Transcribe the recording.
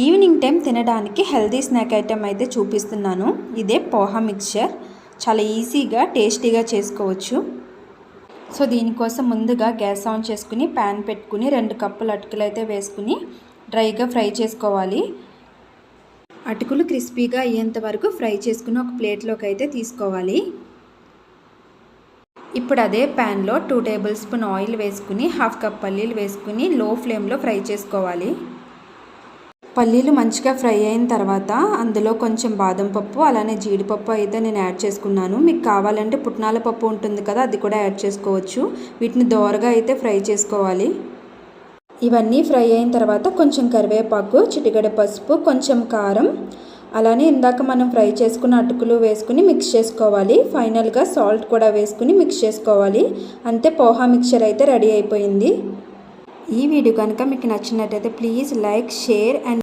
Evening time తినడానికి healthy snack item అయితే చూపిస్తున్నాను. ఇదే పోహా మిక్చర్. చాలా ఈజీగా టేస్టీగా చేసుకోవచ్చు. సో దీనికోసం ముందుగా గ్యాస్ ఆన్ చేసుకుని ప్యాన్ పెట్టుకుని 2 కప్పుల అటుకులు అయితే వేసుకుని డ్రైగా ఫ్రై చేసుకోవాలి. అటుకులు క్రిస్పీగా అయ్యేంత వరకు ఫ్రై చేసుకుని ఒక ప్లేట్లోకి అయితే తీసుకోవాలి. ఇప్పుడు అదే ప్యాన్లో 2 టేబుల్ స్పూన్ ఆయిల్ వేసుకుని 1/2 కప్ పల్లీలు వేసుకుని లో ఫ్లేమ్లో ఫ్రై చేసుకోవాలి. పల్లీలు మంచిగా ఫ్రై అయిన తర్వాత అందులో కొంచెం బాదం పప్పు అలానే జీడిపప్పు అయితే నేను యాడ్ చేసుకున్నాను. మీకు కావాలంటే పుట్నాల పప్పు ఉంటుంది కదా, అది కూడా యాడ్ చేసుకోవచ్చు. వీటిని దోరగా అయితే ఫ్రై చేసుకోవాలి. ఇవన్నీ ఫ్రై అయిన తర్వాత కొంచెం కరివేపాకు, చిటికెడు పసుపు, కొంచెం కారం, అలానే ఇందాక మనం ఫ్రై చేసుకున్న అటుకులు వేసుకుని మిక్స్ చేసుకోవాలి. ఫైనల్గా సాల్ట్ కూడా వేసుకుని మిక్స్ చేసుకోవాలి. అంతే, పోహా మిక్చర్ అయితే రెడీ అయిపోయింది. ఈ వీడియో కనుక మీకు నచ్చినట్టయితే ప్లీజ్ లైక్, షేర్ అండ్